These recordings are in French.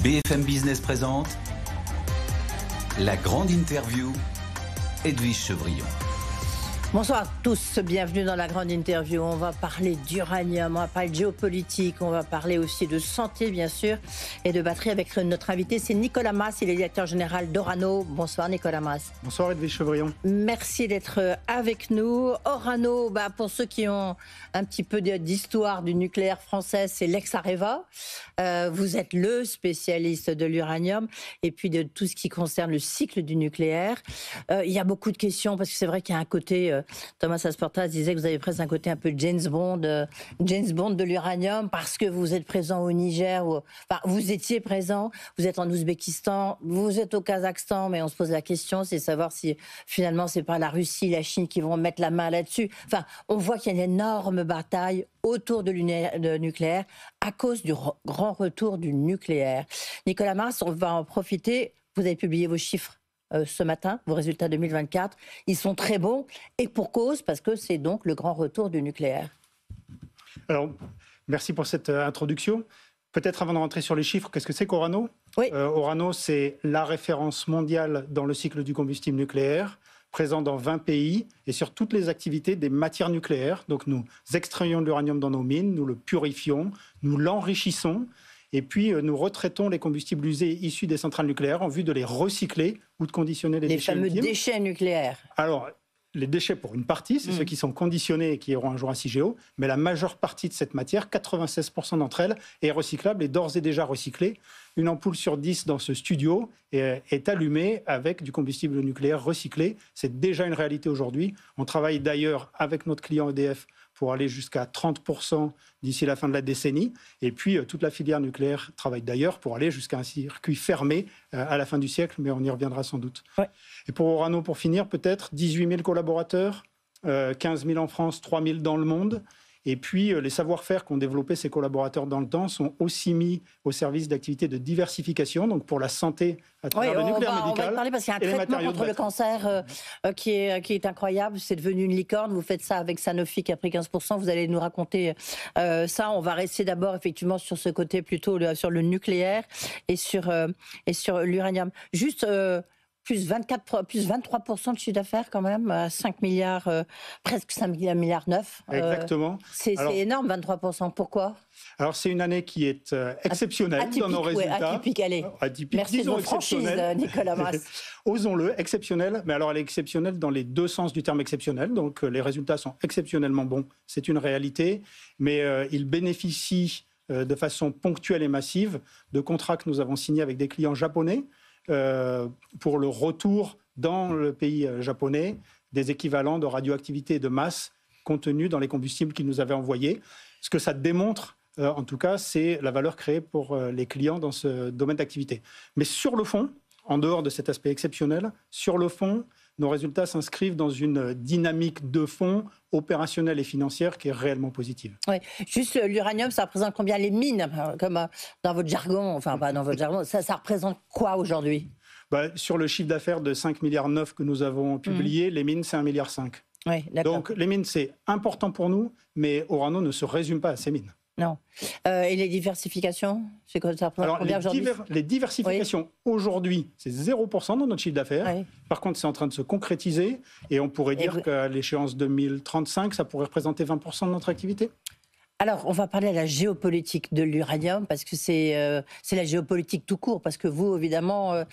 BFM Business présente la grande interview, Edwige Chevrillon. Bonsoir à tous, bienvenue dans la grande interview. On va parler d'uranium, on va parler de géopolitique, on va parler aussi de santé bien sûr et de batterie avec notre invité, c'est Nicolas Mas, il est directeur général d'Orano. Bonsoir Nicolas Mas. Bonsoir Edwige Chevrillon. Merci d'être avec nous. Orano, pour ceux qui ont un petit peu d'histoire du nucléaire français, c'est l'ex-Areva. Vous êtes le spécialiste de l'uranium et puis de tout ce qui concerne le cycle du nucléaire. Il y a beaucoup de questions parce que c'est vrai qu'il y a un côté... Thomas Asportas disait que vous avez presque un côté un peu James Bond de l'uranium parce que vous êtes présent au Niger, vous étiez présent, vous êtes en Ouzbékistan, vous êtes au Kazakhstan, mais on se pose la question, c'est savoir si finalement c'est pas la Russie, la Chine qui vont mettre la main là-dessus. Enfin, on voit qu'il y a une énorme bataille autour de nucléaire à cause du grand retour du nucléaire. Nicolas Mas, on va en profiter. Vous avez publié vos chiffres ce matin, vos résultats 2024, ils sont très bons, et pour cause, parce que c'est donc le grand retour du nucléaire. Alors, merci pour cette introduction. Peut-être avant de rentrer sur les chiffres, qu'est-ce que c'est qu'Orano ? Oui. Orano, c'est la référence mondiale dans le cycle du combustible nucléaire, présent dans 20 pays et sur toutes les activités des matières nucléaires. Donc nous extrayons de l'uranium dans nos mines, nous le purifions, nous l'enrichissons, et puis, nous retraitons les combustibles usés issus des centrales nucléaires en vue de les recycler ou de conditionner les déchets. Les fameux ultimes. déchets nucléaires. Alors, les déchets, pour une partie, c'est ceux qui sont conditionnés et qui auront un jour un CIGEO, mais la majeure partie de cette matière, 96% d'entre elles, est recyclable et d'ores et déjà recyclée. Une ampoule sur 10 dans ce studio est allumée avec du combustible nucléaire recyclé. C'est déjà une réalité aujourd'hui. On travaille d'ailleurs avec notre client EDF pour aller jusqu'à 30% d'ici la fin de la décennie. Et puis, toute la filière nucléaire travaille d'ailleurs pour aller jusqu'à un circuit fermé à la fin du siècle, mais on y reviendra sans doute. Ouais. Et pour Orano, pour finir, peut-être 18 000 collaborateurs, 15 000 en France, 3 000 dans le monde. Et puis, les savoir-faire qu'ont développés ces collaborateurs dans le temps sont aussi mis au service d'activités de diversification, donc pour la santé à travers le nucléaire médical. On va y parler parce qu'il y a un traitement contre le cancer qui est incroyable. C'est devenu une licorne. Vous faites ça avec Sanofi qui a pris 15%. Vous allez nous raconter ça. On va rester d'abord effectivement sur ce côté plutôt sur le nucléaire et sur l'uranium. Juste... plus 23% de chiffre d'affaires quand même, 5 milliards, presque 5 milliards 9. Exactement. C'est énorme, 23%. Pourquoi ? Alors c'est une année qui est exceptionnelle atypique, dans nos résultats. Ouais, atypique, allez. Atypique, merci de votre franchise, Nicolas Mas. Osons-le, exceptionnelle. Mais alors elle est exceptionnelle dans les deux sens du terme exceptionnel. Donc les résultats sont exceptionnellement bons. C'est une réalité. Mais ils bénéficient de façon ponctuelle et massive de contrats que nous avons signés avec des clients japonais. Pour le retour dans le pays japonais des équivalents de radioactivité et de masse contenus dans les combustibles qu'ils nous avaient envoyés. Ce que ça démontre, en tout cas, c'est la valeur créée pour les clients dans ce domaine d'activité. Mais sur le fond, en dehors de cet aspect exceptionnel, sur le fond, nos résultats s'inscrivent dans une dynamique de fond opérationnelle et financière qui est réellement positive. Oui, juste l'uranium, ça représente combien? Les mines, comme dans votre jargon, enfin pas dans votre jargon, ça représente quoi aujourd'hui? Sur le chiffre d'affaires de 5,9 milliards que nous avons publié, les mines, c'est 1,5 milliard. Oui, d'accord. Donc les mines, c'est important pour nous, mais Orano ne se résume pas à ces mines. Non. Et les diversifications, c'est quoi, ça représente combien aujourd'hui? Les diversifications, aujourd'hui, c'est 0% dans notre chiffre d'affaires. Oui. Par contre, c'est en train de se concrétiser et on pourrait dire qu'à l'échéance 2035, ça pourrait représenter 20% de notre activité. Alors, on va parler de la géopolitique de l'uranium, parce que c'est la géopolitique tout court, parce que vous, évidemment,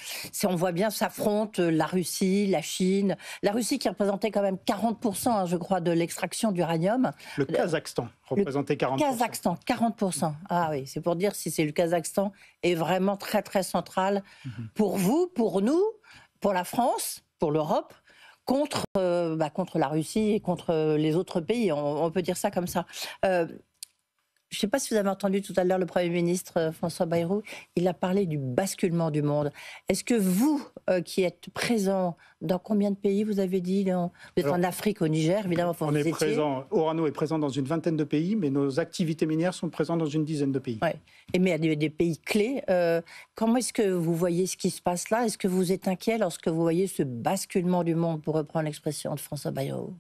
on voit bien s'affrontent la Russie, la Chine. La Russie qui représentait quand même 40%, je crois, de l'extraction d'uranium. Le Kazakhstan représentait 40%. Kazakhstan, 40%. Ah oui, c'est pour dire si c'est le Kazakhstan est vraiment très, très central pour vous, pour nous, pour la France, pour l'Europe, contre la Russie et contre les autres pays. On peut dire ça comme ça. Je ne sais pas si vous avez entendu tout à l'heure le Premier ministre François Bayrou, il a parlé du basculement du monde. Est-ce que vous, qui êtes présent dans combien de pays, vous avez dit vous êtes en Afrique, au Niger, évidemment. On est présent, Orano est présent dans une vingtaine de pays, mais nos activités minières sont présentes dans une dizaine de pays. Ouais. Mais il y a des pays clés. Comment est-ce que vous voyez ce qui se passe là? Est-ce que vous êtes inquiet lorsque vous voyez ce basculement du monde, pour reprendre l'expression de François Bayrou?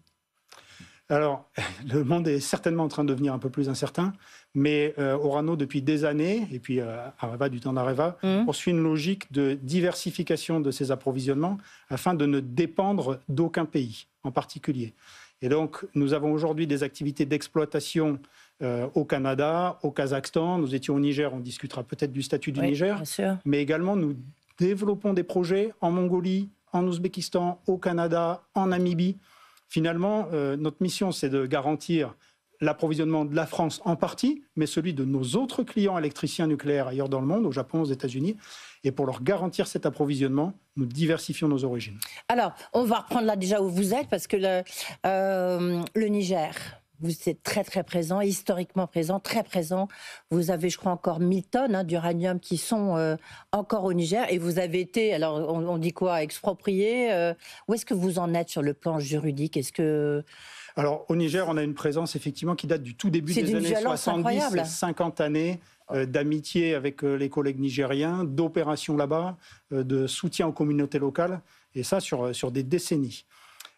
Alors, le monde est certainement en train de devenir un peu plus incertain, mais Orano, depuis des années, et puis Areva, du temps d'Areva, poursuit une logique de diversification de ses approvisionnements afin de ne dépendre d'aucun pays en particulier. Et donc, nous avons aujourd'hui des activités d'exploitation au Canada, au Kazakhstan. Nous étions au Niger, on discutera peut-être du statut du Niger. Bien sûr. Mais également, nous développons des projets en Mongolie, en Ouzbékistan, au Canada, en Namibie. Finalement, notre mission, c'est de garantir l'approvisionnement de la France en partie, mais celui de nos autres clients électriciens nucléaires ailleurs dans le monde, au Japon, aux États-Unis. Et pour leur garantir cet approvisionnement, nous diversifions nos origines. Alors, on va reprendre là déjà où vous êtes, parce que le Niger, vous êtes très très présent, historiquement présent, très présent. Vous avez, je crois, encore 1000 tonnes d'uranium qui sont encore au Niger. Et vous avez été, alors on dit quoi, exproprié. Où est-ce que vous en êtes sur le plan juridique? Est-ce que... Alors, au Niger, on a une présence effectivement qui date du tout début des années 70, 50 années d'amitié avec les collègues nigériens, d'opérations là-bas, de soutien aux communautés locales, et ça sur des décennies.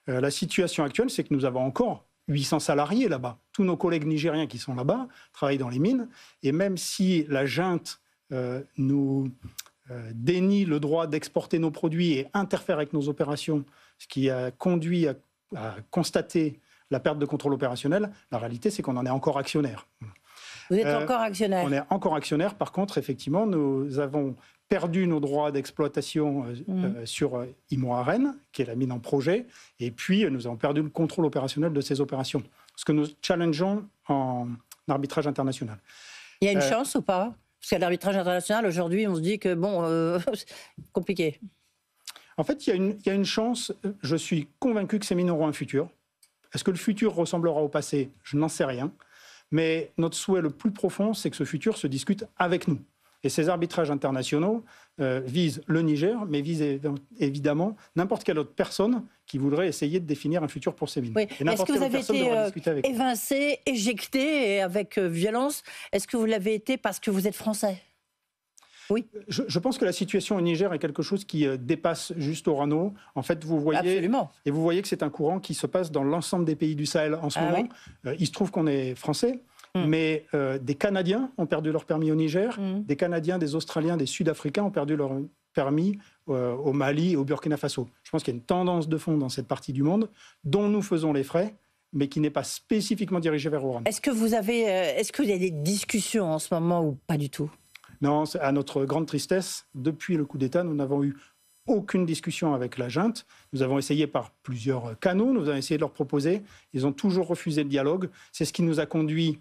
La situation actuelle, c'est que nous avons encore 800 salariés là-bas. Tous nos collègues nigériens qui sont là-bas travaillent dans les mines, et même si la junte nous dénie le droit d'exporter nos produits et interfère avec nos opérations, ce qui a conduit à constater la perte de contrôle opérationnel, la réalité, c'est qu'on en est encore actionnaire. Vous êtes encore actionnaire? On est encore actionnaire. Par contre, effectivement, nous avons perdu nos droits d'exploitation sur Imo-Arène, qui est la mine en projet, et puis nous avons perdu le contrôle opérationnel de ces opérations, ce que nous challengeons en arbitrage international. Il y a une chance ou pas? Parce qu'à l'arbitrage international, aujourd'hui, on se dit que, bon, c'est compliqué. En fait, il y a une chance. Je suis convaincu que ces mines auront un futur. Est-ce que le futur ressemblera au passé? Je n'en sais rien. Mais notre souhait le plus profond, c'est que ce futur se discute avec nous. Et ces arbitrages internationaux visent le Niger, mais visent évidemment n'importe quelle autre personne qui voudrait essayer de définir un futur pour ces mines. Oui. Est-ce que vous avez été évincé, éjecté et avec violence? Est-ce que vous l'avez été parce que vous êtes français? Oui. Je pense que la situation au Niger est quelque chose qui dépasse juste Orano. En fait, vous voyez, absolument. Et vous voyez que c'est un courant qui se passe dans l'ensemble des pays du Sahel en ce moment. Oui. Il se trouve qu'on est français, mais des Canadiens ont perdu leur permis au Niger, des Canadiens, des Australiens, des Sud-Africains ont perdu leur permis au Mali et au Burkina Faso. Je pense qu'il y a une tendance de fond dans cette partie du monde dont nous faisons les frais, mais qui n'est pas spécifiquement dirigée vers Orano. Est-ce qu'il y a des discussions en ce moment ou pas du tout? Non, à notre grande tristesse, depuis le coup d'État, nous n'avons eu aucune discussion avec la junte. Nous avons essayé par plusieurs canaux, nous avons essayé de leur proposer. Ils ont toujours refusé le dialogue. C'est ce qui nous a conduit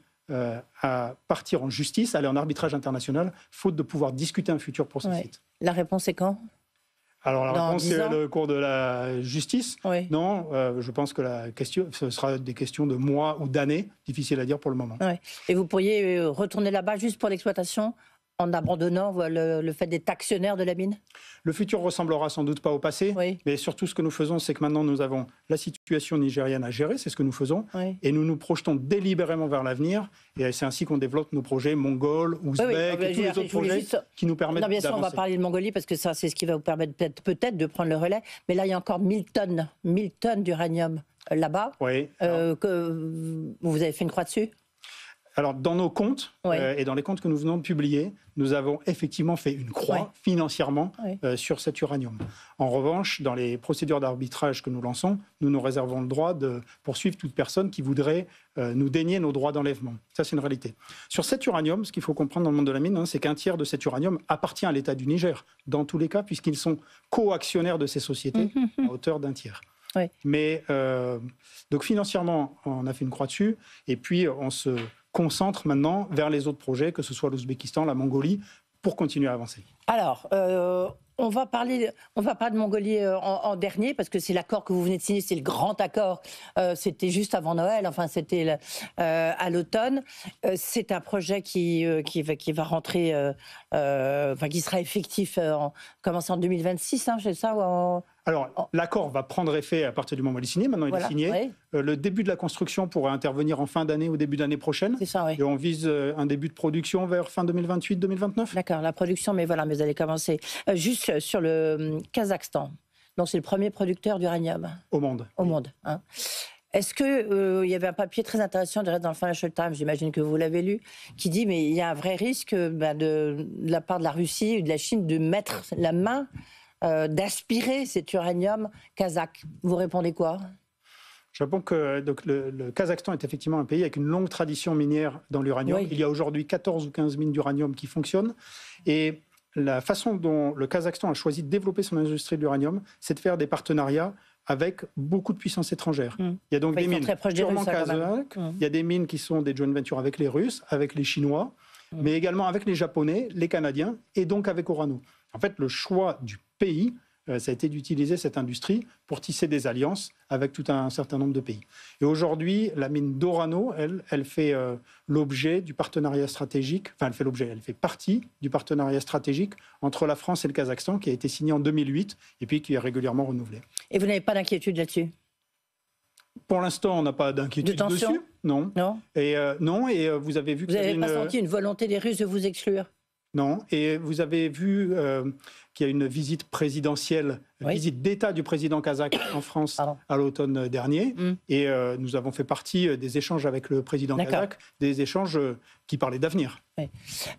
à partir en justice, aller en arbitrage international, faute de pouvoir discuter un futur pour ce site. La réponse est quand? Alors la réponse, c'est le cours de la justice. Oui. Non, je pense que ce sera des questions de mois ou d'années, difficile à dire pour le moment. Oui. Et vous pourriez retourner là-bas juste pour l'exploitation en abandonnant le fait d'être actionnaire de la mine? Le futur ressemblera sans doute pas au passé, mais surtout ce que nous faisons, c'est que maintenant nous avons la situation nigérienne à gérer, c'est ce que nous faisons, et nous nous projetons délibérément vers l'avenir, et c'est ainsi qu'on développe nos projets mongols, ouzbeks, et tous les autres projets qui nous permettent d'avancer. Bien sûr, on va parler de Mongolie, parce que ça, c'est ce qui va vous permettre peut-être de prendre le relais, mais là, il y a encore 1000 tonnes d'uranium là-bas. Oui. Que vous avez fait une croix dessus? Alors, dans nos comptes, et dans les comptes que nous venons de publier, nous avons effectivement fait une croix financièrement sur cet uranium. En revanche, dans les procédures d'arbitrage que nous lançons, nous nous réservons le droit de poursuivre toute personne qui voudrait nous dénier nos droits d'enlèvement. Ça, c'est une réalité. Sur cet uranium, ce qu'il faut comprendre dans le monde de la mine, c'est qu'un tiers de cet uranium appartient à l'État du Niger, dans tous les cas, puisqu'ils sont co-actionnaires de ces sociétés à hauteur d'un tiers. Oui. Mais donc financièrement, on a fait une croix dessus, et puis on se concentre maintenant vers les autres projets, que ce soit l'Ouzbékistan, la Mongolie, pour continuer à avancer. Alors, on va parler de Mongolie en dernier, parce que c'est l'accord que vous venez de signer, c'est le grand accord. C'était juste avant Noël, enfin c'était à l'automne. C'est un projet qui va rentrer, qui sera effectif commençant en 2026, hein, c'est ça Alors, l'accord va prendre effet à partir du moment où il est signé. Maintenant, il est signé. Le début de la construction pourrait intervenir en fin d'année ou début d'année prochaine. C'est ça, oui. Et on vise un début de production vers fin 2028-2029. D'accord, la production, mais vous allez commencer. Juste sur le Kazakhstan. Donc, c'est le premier producteur d'uranium. Au monde. Au monde. Hein. Est-ce qu'il y avait un papier très intéressant dans le Financial Times, j'imagine que vous l'avez lu, qui dit mais il y a un vrai risque de la part de la Russie ou de la Chine de mettre la main, d'aspirer cet uranium kazakh. Vous répondez quoi ? Je réponds que donc, le Kazakhstan est effectivement un pays avec une longue tradition minière dans l'uranium. Oui. Il y a aujourd'hui 14 ou 15 mines d'uranium qui fonctionnent. Et la façon dont le Kazakhstan a choisi de développer son industrie de l'uranium, c'est de faire des partenariats avec beaucoup de puissances étrangères. Il y a donc des mines purement kazakhs, il y a des mines qui sont des joint ventures avec les Russes, avec les Chinois, mais également avec les Japonais, les Canadiens et donc avec Orano. En fait, le choix du pays, ça a été d'utiliser cette industrie pour tisser des alliances avec tout un certain nombre de pays. Et aujourd'hui, la mine d'Orano, elle fait l'objet du partenariat stratégique, enfin elle fait partie du partenariat stratégique entre la France et le Kazakhstan qui a été signé en 2008 et puis qui est régulièrement renouvelé. Et vous n'avez pas d'inquiétude là-dessus ? Pour l'instant, on n'a pas d'inquiétude dessus. Non. Et vous avez vu vous n'avez pas senti une volonté des Russes de vous exclure ? Non, et vous avez vu qu'il y a une visite présidentielle, visite d'État du président kazakh en France à l'automne dernier. Et nous avons fait partie des échanges avec le président kazakh, des échanges qui parlaient d'avenir. Oui.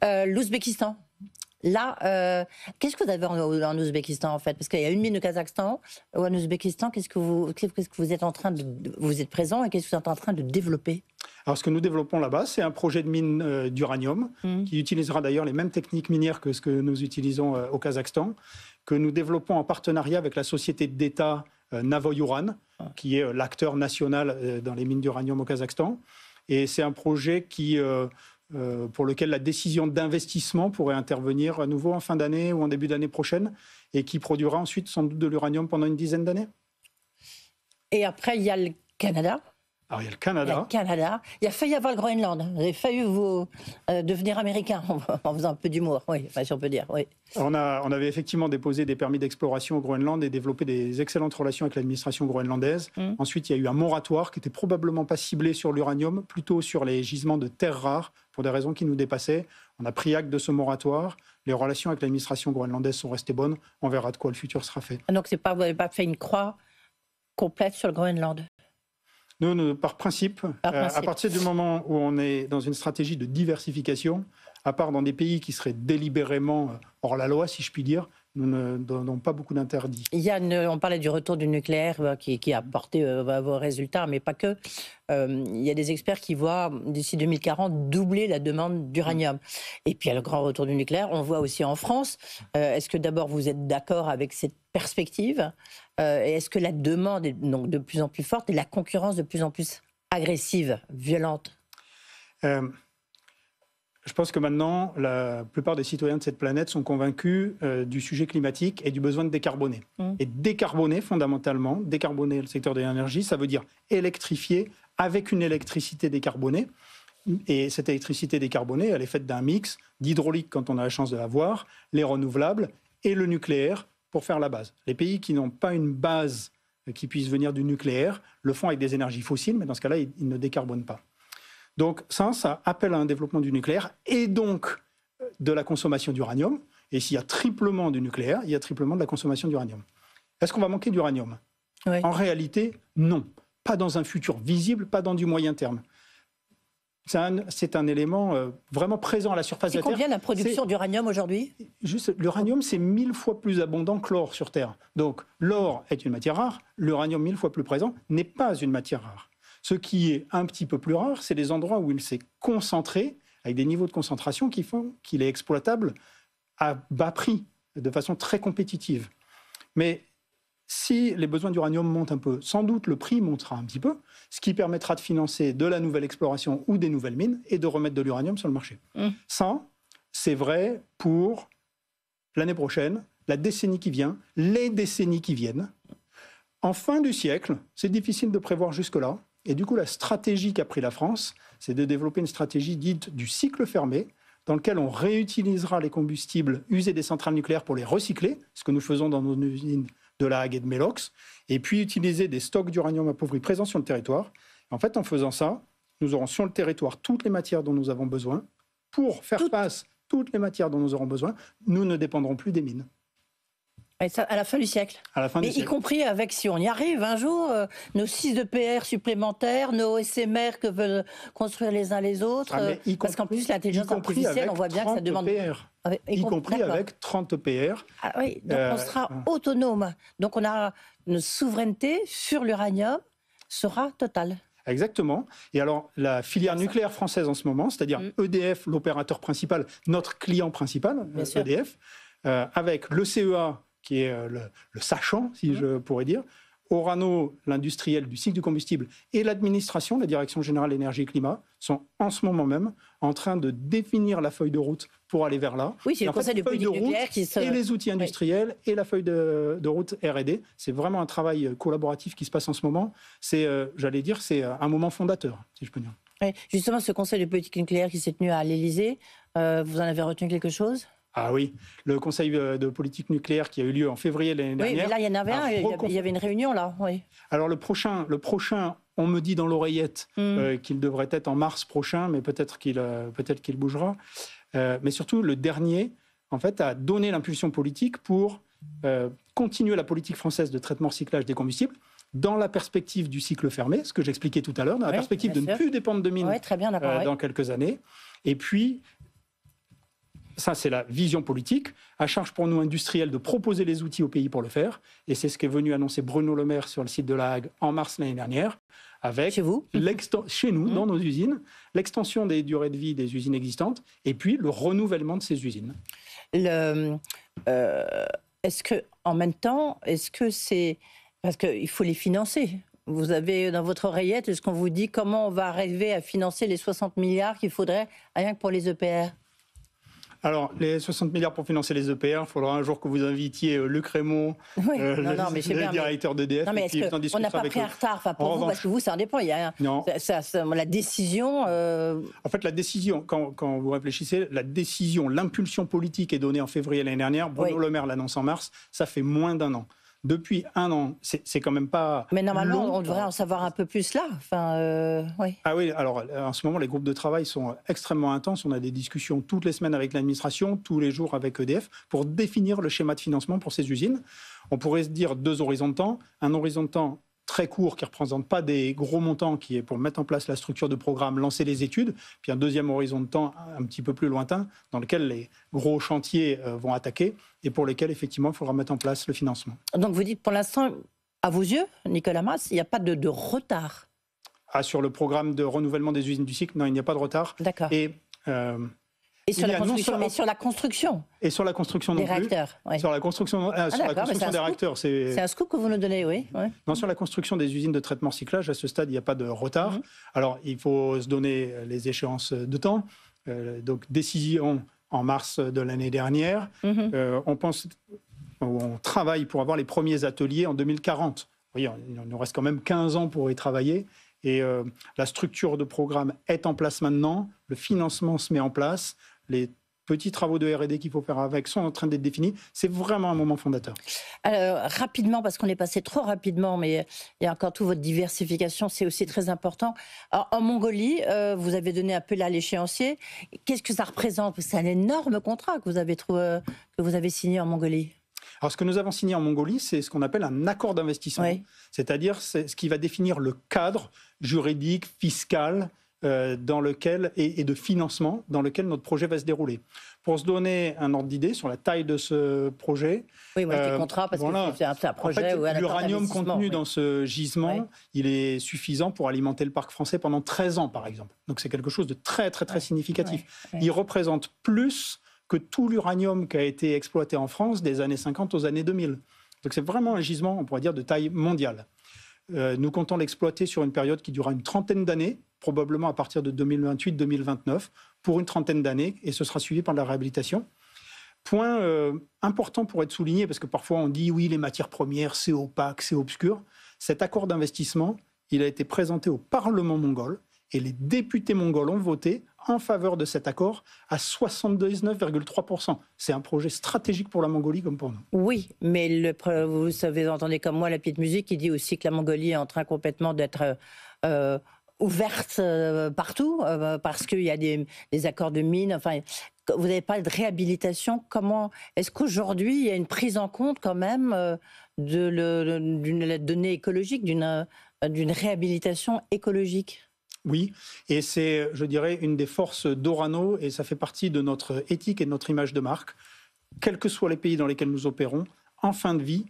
L'Ouzbékistan. Là, qu'est-ce que vous avez en Ouzbékistan en fait ? Parce qu'il y a une mine au Kazakhstan ou en Ouzbékistan. Qu'est-ce que vous êtes en train de, vous êtes présent et qu'est-ce que vous êtes en train de développer ? Alors, ce que nous développons là-bas, c'est un projet de mine d'uranium qui utilisera d'ailleurs les mêmes techniques minières que ce que nous utilisons au Kazakhstan, que nous développons en partenariat avec la société d'État Navoyuran, qui est l'acteur national dans les mines d'uranium au Kazakhstan. Et c'est un projet pour lequel la décision d'investissement pourrait intervenir à nouveau en fin d'année ou en début d'année prochaine et qui produira ensuite sans doute de l'uranium pendant une dizaine d'années. Et après, il y a le Canada. Alors, il y a le Canada. Il a failli y avoir le Groenland. Vous avez failli devenir américain en faisant un peu d'humour, si on peut dire. Oui. On avait effectivement déposé des permis d'exploration au Groenland et développé des excellentes relations avec l'administration groenlandaise. Ensuite, il y a eu un moratoire qui n'était probablement pas ciblé sur l'uranium, plutôt sur les gisements de terres rares, pour des raisons qui nous dépassaient. On a pris acte de ce moratoire. Les relations avec l'administration groenlandaise sont restées bonnes. On verra de quoi le futur sera fait. Donc, vous n'avez pas fait une croix complète sur le Groenland ? Nous, par principe, à partir du moment où on est dans une stratégie de diversification, à part dans des pays qui seraient délibérément hors la loi, si je puis dire, nous ne donnons pas beaucoup d'interdits. On parlait du retour du nucléaire qui a apporté vos résultats, mais pas que. Il y a des experts qui voient, d'ici 2040, doubler la demande d'uranium. Et puis, il y a le grand retour du nucléaire. On le voit aussi en France. Est-ce que d'abord, vous êtes d'accord avec cette perspective ? Et est-ce que la demande est donc de plus en plus forte et la concurrence de plus en plus agressive, violente ? Je pense que maintenant, la plupart des citoyens de cette planète sont convaincus du sujet climatique et du besoin de décarboner. Et décarboner, fondamentalement, décarboner le secteur de l'énergie, ça veut dire électrifier avec une électricité décarbonée. Et cette électricité décarbonée, elle est faite d'un mix d'hydraulique, quand on a la chance de l'avoir, les renouvelables et le nucléaire pour faire la base. Les pays qui n'ont pas une base qui puisse venir du nucléaire le font avec des énergies fossiles, mais dans ce cas-là, ils ne décarbonent pas. Donc ça appelle à un développement du nucléaire et donc de la consommation d'uranium. Et s'il y a triplement du nucléaire, il y a triplement de la consommation d'uranium. Est-ce qu'on va manquer d'uranium ? En réalité, non. Pas dans un futur visible, pas dans du moyen terme. C'est un élément vraiment présent à la surface de la Terre. C'est combien la production d'uranium aujourd'hui ? L'uranium, c'est 1000 fois plus abondant que l'or sur Terre. Donc l'or est une matière rare, l'uranium 1000 fois plus présent n'est pas une matière rare. Ce qui est un petit peu plus rare, c'est les endroits où il s'est concentré, avec des niveaux de concentration qui font qu'il est exploitable à bas prix, de façon très compétitive. Mais si les besoins d'uranium montent un peu, sans doute le prix montera un petit peu, ce qui permettra de financer de la nouvelle exploration ou des nouvelles mines et de remettre de l'uranium sur le marché. Ça, c'est vrai pour l'année prochaine, la décennie qui vient, les décennies qui viennent. En fin du siècle, c'est difficile de prévoir jusque-là. Et du coup, la stratégie qu'a pris la France, c'est de développer une stratégie dite du cycle fermé, dans lequel on réutilisera les combustibles usés des centrales nucléaires pour les recycler, ce que nous faisons dans nos usines de La Hague et de Mélox, et puis utiliser des stocks d'uranium appauvri présents sur le territoire. En fait, en faisant ça, nous aurons sur le territoire toutes les matières dont nous avons besoin. Pour faire face toutes les matières dont nous aurons besoin, nous ne dépendrons plus des mines. Et ça, à la fin du siècle. À la fin du Mais y siècle. compris avec, si on y arrive un jour, nos 6 EPR supplémentaires, nos SMR que veulent construire les uns les autres. Parce qu'en plus, l'intelligence artificielle, on voit bien que ça demande. Y compris avec 30 EPR. Ah oui, donc on sera autonome. Donc on a une souveraineté sur l'uranium sera totale. Exactement. Et alors, la filière nucléaire française en ce moment, c'est-à-dire EDF, l'opérateur principal, notre client principal, EDF, avec le CEA, qui est le sachant, si je pourrais dire, Orano, l'industriel du cycle du combustible, et l'administration, la Direction générale énergie et climat, sont en ce moment même en train de définir la feuille de route pour aller vers là. Oui, c'est le conseil de politique nucléaire qui se... Et les outils industriels et la feuille de route R&D. C'est vraiment un travail collaboratif qui se passe en ce moment. C'est, j'allais dire, c'est un moment fondateur, si je peux dire. Oui, justement, ce conseil de politique nucléaire qui s'est tenu à l'Élysée, vous en avez retenu quelque chose ? Ah oui, le Conseil de politique nucléaire qui a eu lieu en février l'année dernière. Oui, mais là, il y en avait un, il y avait une réunion, là. Oui. Alors le prochain, on me dit dans l'oreillette qu'il devrait être en mars prochain, mais peut-être qu'il bougera. Mais surtout, le dernier, en fait, a donné l'impulsion politique pour continuer la politique française de traitement-recyclage des combustibles dans la perspective du cycle fermé, ce que j'expliquais tout à l'heure, dans la perspective de ne plus dépendre de mines dans quelques années. Et puis... Ça, c'est la vision politique. À charge pour nous, industriels, de proposer les outils au pays pour le faire. Et c'est ce qu'est venu annoncer Bruno Le Maire sur le site de La Hague en mars l'année dernière. Avec chez nous, dans nos usines, l'extension des durées de vie des usines existantes et puis le renouvellement de ces usines. Est-ce que, en même temps, est-ce que c'est... Parce qu'il faut les financer. Vous avez dans votre oreillette, est-ce qu'on vous dit comment on va arriver à financer les 60 milliards qu'il faudrait rien que pour les EPR ? Alors, les 60 milliards pour financer les EPR, il faudra un jour que vous invitiez Luc Raymond, le directeur d'EDF. Non, mais est-ce qu'on n'a pas pris un retard pour vous, parce que vous, ça en dépend. Il y a la décision... En fait, la décision, quand vous réfléchissez, l'impulsion politique est donnée en février l'année dernière. Bruno Le Maire l'annonce en mars. Ça fait moins d'1 an. Depuis 1 an, c'est quand même pas. Mais normalement, long. On devrait en savoir un peu plus là. Ah oui, alors en ce moment, les groupes de travail sont extrêmement intenses. On a des discussions toutes les semaines avec l'administration, tous les jours avec EDF, pour définir le schéma de financement pour ces usines. On pourrait se dire 2 horizons de temps. Un horizon de temps très court qui ne représente pas des gros montants, qui est pour mettre en place la structure de programme, lancer les études, puis un deuxième horizon de temps un petit peu plus lointain, dans lequel les gros chantiers vont attaquer et pour lesquels, effectivement, il faudra mettre en place le financement. Donc vous dites, pour l'instant, à vos yeux, Nicolas Mas, il n'y a pas de retard. Sur le programme de renouvellement des usines du cycle, non, il n'y a pas de retard. D'accord. Et sur la construction, mais sur la construction. Et sur la construction des réacteurs. Oui. Sur la construction, des réacteurs, c'est un scoop que vous nous donnez, oui. Non, sur la construction des usines de traitement recyclage, à ce stade, il n'y a pas de retard. Alors, il faut se donner les échéances de temps. Donc, décision en mars de l'année dernière. On travaille pour avoir les premiers ateliers en 2040. Oui, il nous reste quand même 15 ans pour y travailler. Et la structure de programme est en place maintenant. Le financement se met en place. Les petits travaux de R&D qu'il faut faire avec sont en train d'être définis. C'est vraiment un moment fondateur. Rapidement, parce qu'on est passé trop rapidement, mais il y a encore toute votre diversification, c'est aussi très important. Alors, en Mongolie, vous avez donné un peu là l'échéancier. Qu'est-ce que ça représente ? C'est un énorme contrat que vous avez signé en Mongolie. Alors, ce que nous avons signé en Mongolie, c'est ce qu'on appelle un accord d'investissement. Oui. C'est-à-dire c'est ce qui va définir le cadre juridique, fiscal, dans lequel, et de financement dans lequel notre projet va se dérouler. Pour se donner un ordre d'idée sur la taille de ce projet... Oui, moi je dis contrat parce que c'est un projet... En fait, l'uranium contenu dans ce gisement, il est suffisant pour alimenter le parc français pendant 13 ans, par exemple. Donc c'est quelque chose de très, très, très significatif. Il représente plus que tout l'uranium qui a été exploité en France des années 50 aux années 2000. Donc c'est vraiment un gisement, on pourrait dire, de taille mondiale. Nous comptons l'exploiter sur une période qui durera une trentaine d'années, probablement à partir de 2028-2029, pour une trentaine d'années, et ce sera suivi par la réhabilitation. Point important pour être souligné, parce que parfois on dit oui, les matières premières, c'est opaque, c'est obscur. Cet accord d'investissement, il a été présenté au Parlement mongol, et les députés mongols ont voté en faveur de cet accord à 79,3%. C'est un projet stratégique pour la Mongolie comme pour nous. Oui, mais vous savez, entendez comme moi la petite musique qui dit aussi que la Mongolie est en train complètement d'être ouverte partout, parce qu'il y a des accords de mine. Enfin, vous avez parlé de réhabilitation. Comment est-ce qu'aujourd'hui, il y a une prise en compte quand même d'une donnée écologique, d'une réhabilitation écologique? Oui, et c'est, je dirais, une des forces d'Orano, et ça fait partie de notre éthique et de notre image de marque. Quels que soient les pays dans lesquels nous opérons, en fin de vie,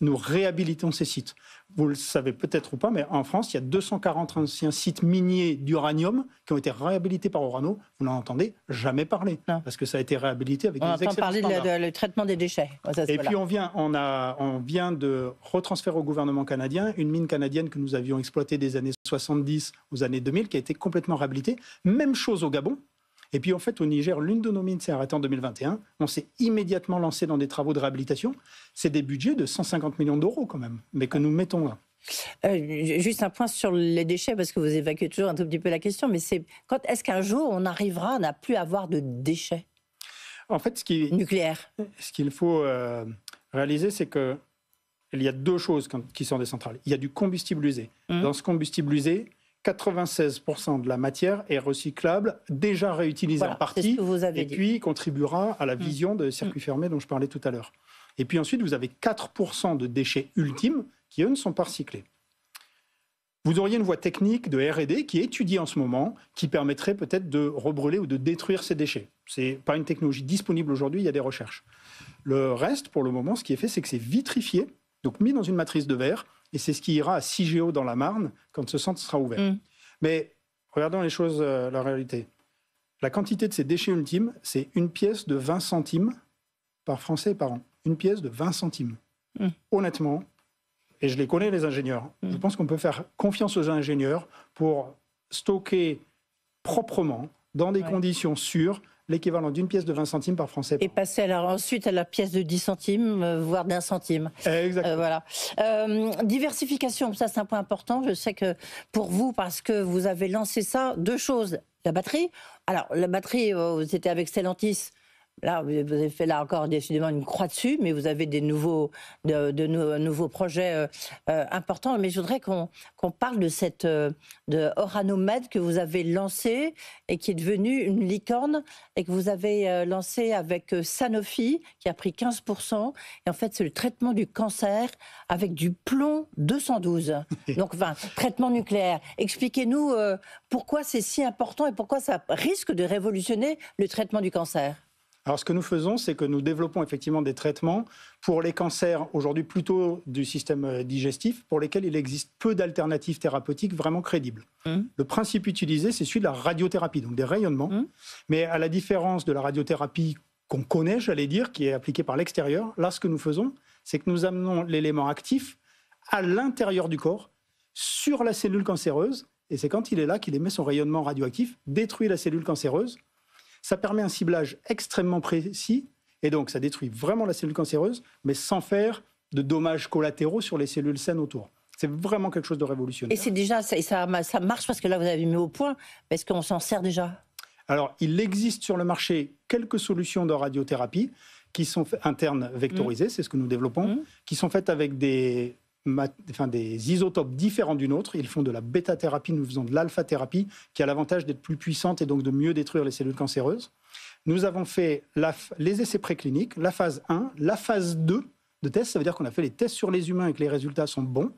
nous réhabilitons ces sites. Vous le savez peut-être ou pas, mais en France, il y a 240 anciens sites miniers d'uranium qui ont été réhabilités par Orano. Vous n'en entendez jamais parler, parce que ça a été réhabilité avec des excellents standards. On entend parler du traitement des déchets. Et puis on vient de retransférer au gouvernement canadien une mine canadienne que nous avions exploitée des années 70 aux années 2000, qui a été complètement réhabilitée. Même chose au Gabon. Et puis en fait, au Niger, l'une de nos mines s'est arrêtée en 2021. On s'est immédiatement lancé dans des travaux de réhabilitation. C'est des budgets de 150 millions d'euros quand même, mais que nous mettons là. Juste un point sur les déchets, parce que vous évacuez toujours un tout petit peu la question, mais est-ce qu'un jour on arrivera à ne plus avoir de déchets en fait, nucléaires? Ce qu'il faut réaliser, c'est qu'il y a deux choses qui sont des centrales. Il y a du combustible usé. Dans ce combustible usé, 96% de la matière est recyclable, déjà réutilisée en partie, puis contribuera à la vision de circuits fermés dont je parlais tout à l'heure. Et puis ensuite, vous avez 4% de déchets ultimes qui, eux, ne sont pas recyclés. Vous auriez une voie technique de R&D qui est étudiée en ce moment, qui permettrait peut-être de rebrûler ou de détruire ces déchets. Ce n'est pas une technologie disponible aujourd'hui, il y a des recherches. Le reste, pour le moment, ce qui est fait, c'est que c'est vitrifié, donc mis dans une matrice de verre, et c'est ce qui ira à Cigéo dans la Marne quand ce centre sera ouvert. Mais regardons les choses, la réalité. La quantité de ces déchets ultimes, c'est une pièce de 20 centimes par Français et par an. Une pièce de 20 centimes. Honnêtement, et je les connais les ingénieurs, je pense qu'on peut faire confiance aux ingénieurs pour stocker proprement, dans des conditions sûres, l'équivalent d'une pièce de 20 centimes par Français. Et passer ensuite à la pièce de 10 centimes, voire d'1 centime. Exactement. Voilà. Diversification, ça c'est un point important. Je sais que pour vous, parce que vous avez lancé ça, deux choses. La batterie. Alors, la batterie, c'était avec Stellantis. Là, vous avez fait là encore décidément une croix dessus, mais vous avez des nouveaux projets importants. Mais je voudrais qu'on parle de Orano Med que vous avez lancé et qui est devenue une licorne et que vous avez lancé avec Sanofi, qui a pris 15%. Et en fait, c'est le traitement du cancer avec du plomb 212. Donc, traitement nucléaire. Expliquez-nous pourquoi c'est si important et pourquoi ça risque de révolutionner le traitement du cancer. Alors, ce que nous faisons, c'est que nous développons effectivement des traitements pour les cancers, aujourd'hui plutôt du système digestif, pour lesquels il existe peu d'alternatives thérapeutiques vraiment crédibles. Le principe utilisé, c'est celui de la radiothérapie, donc des rayonnements. Mais à la différence de la radiothérapie qu'on connaît, j'allais dire, qui est appliquée par l'extérieur, là, ce que nous faisons, c'est que nous amenons l'élément actif à l'intérieur du corps, sur la cellule cancéreuse, et c'est quand il est là qu'il émet son rayonnement radioactif, détruit la cellule cancéreuse. Ça permet un ciblage extrêmement précis, et donc ça détruit vraiment la cellule cancéreuse, mais sans faire de dommages collatéraux sur les cellules saines autour. C'est vraiment quelque chose de révolutionnaire. Et c'est déjà, ça marche parce que là vous avez mis au point, est-ce qu'on s'en sert déjà? Alors, il existe sur le marché quelques solutions de radiothérapie qui sont internes vectorisées, c'est ce que nous développons, qui sont faites avec des isotopes différents d'une autre. Ils font de la bêta-thérapie, nous faisons de l'alpha-thérapie, qui a l'avantage d'être plus puissante et donc de mieux détruire les cellules cancéreuses. Nous avons fait les essais précliniques, la phase 1, la phase 2 de tests. Ça veut dire qu'on a fait les tests sur les humains et que les résultats sont bons.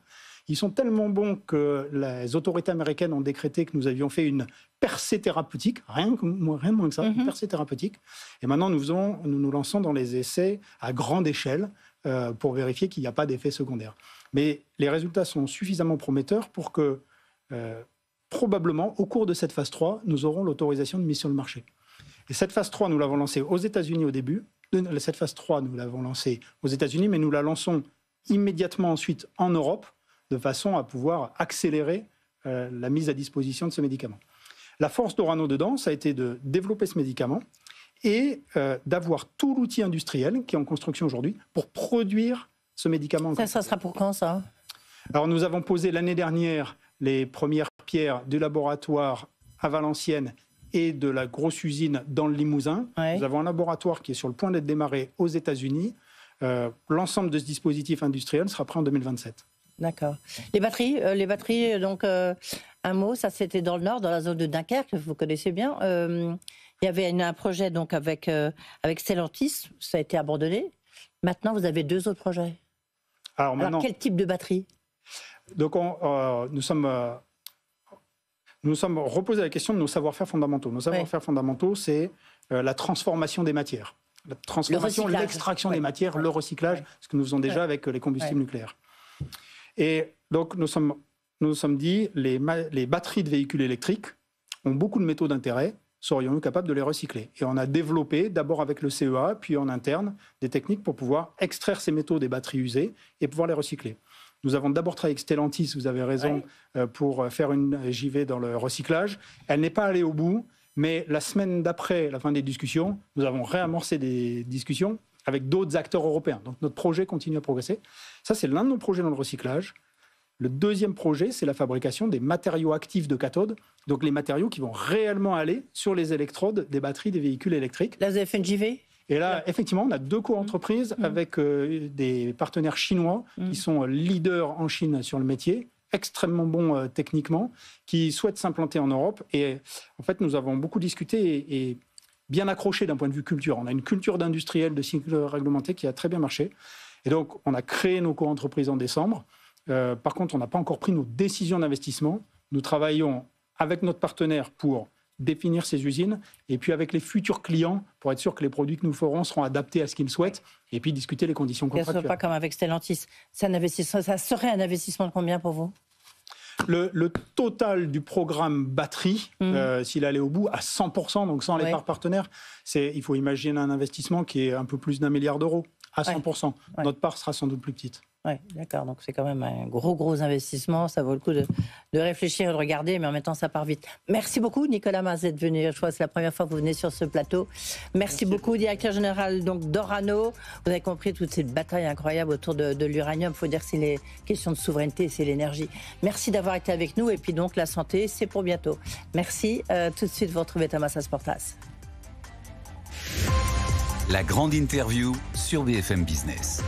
Ils sont tellement bons que les autorités américaines ont décrété que nous avions fait une percée thérapeutique, rien de moins que ça, une percée thérapeutique. Et maintenant, nous nous lançons dans les essais à grande échelle pour vérifier qu'il n'y a pas d'effet secondaire. Mais les résultats sont suffisamment prometteurs pour que, probablement, au cours de cette phase 3, nous aurons l'autorisation de mise sur le marché. Et cette phase 3, nous l'avons lancée aux États-Unis au début. Cette phase 3, nous l'avons lancée aux États-Unis, mais nous la lançons immédiatement ensuite en Europe, de façon à pouvoir accélérer la mise à disposition de ce médicament. La force d'Orano dedans, ça a été de développer ce médicament et d'avoir tout l'outil industriel qui est en construction aujourd'hui pour produire ce médicament. Ça sera pour quand, ça? Alors, nous avons posé l'année dernière les premières pierres du laboratoire à Valenciennes et de la grosse usine dans le Limousin. Ouais. Nous avons un laboratoire qui est sur le point d'être démarré aux États-Unis. L'ensemble de ce dispositif industriel sera prêt en 2027. D'accord. Les batteries, donc un mot, ça c'était dans le nord, dans la zone de Dunkerque, vous connaissez bien. Il Il y avait un projet donc avec Stellantis, ça a été abandonné. Maintenant, vous avez 2 autres projets. Alors quel type de batterie? Donc, nous sommes reposés la question de nos savoir-faire fondamentaux. Nos savoir-faire fondamentaux, c'est la transformation des matières. La transformation, l'extraction des matières, le recyclage, ce que nous faisons déjà avec les combustibles nucléaires. Et donc, nous nous sommes dit, les batteries de véhicules électriques ont beaucoup de métaux d'intérêt, serions-nous capables de les recycler? Et on a développé, d'abord avec le CEA, puis en interne, des techniques pour pouvoir extraire ces métaux des batteries usées et pouvoir les recycler. Nous avons d'abord travaillé avec Stellantis, vous avez raison, pour faire une JV dans le recyclage. Elle n'est pas allée au bout, mais la semaine d'après la fin des discussions, nous avons réamorcé des discussions avec d'autres acteurs européens. Donc notre projet continue à progresser. Ça, c'est l'un de nos projets dans le recyclage. Le deuxième projet, c'est la fabrication des matériaux actifs de cathode, donc les matériaux qui vont réellement aller sur les électrodes des batteries des véhicules électriques. Là, vous avez fait une JV ? Et là, effectivement, on a 2 co-entreprises avec des partenaires chinois qui sont leaders en Chine sur le métier, extrêmement bons techniquement, qui souhaitent s'implanter en Europe. Et en fait, nous avons beaucoup discuté et bien accroché d'un point de vue culture. On a une culture d'industriel, de cycle réglementé qui a très bien marché. Et donc, on a créé nos co-entreprises en décembre. Par contre, on n'a pas encore pris nos décisions d'investissement. Nous travaillons avec notre partenaire pour définir ces usines et puis avec les futurs clients pour être sûr que les produits que nous ferons seront adaptés à ce qu'ils souhaitent et puis discuter les conditions contractuelles. Ce n'est pas comme avec Stellantis. Ça serait un investissement de combien pour vous ? Le total du programme batterie, s'il allait au bout, à 100%, donc sans les parts partenaires, il faut imaginer un investissement qui est un peu plus d'1 milliard d'euros, à 100%. Notre part sera sans doute plus petite. Oui, d'accord. Donc, c'est quand même un gros investissement. Ça vaut le coup de réfléchir et de regarder, mais en même temps, ça part vite. Merci beaucoup, Nicolas Mas, d'être venu. Je crois que c'est la première fois que vous venez sur ce plateau. Merci beaucoup, directeur général d'Orano. Vous avez compris toute cette bataille incroyable autour de l'uranium. Il faut dire que c'est les questions de souveraineté, c'est l'énergie. Merci d'avoir été avec nous. Et puis donc, la santé, c'est pour bientôt. Merci. Tout de suite, vous retrouvez Thomas Asportas. La grande interview sur BFM Business.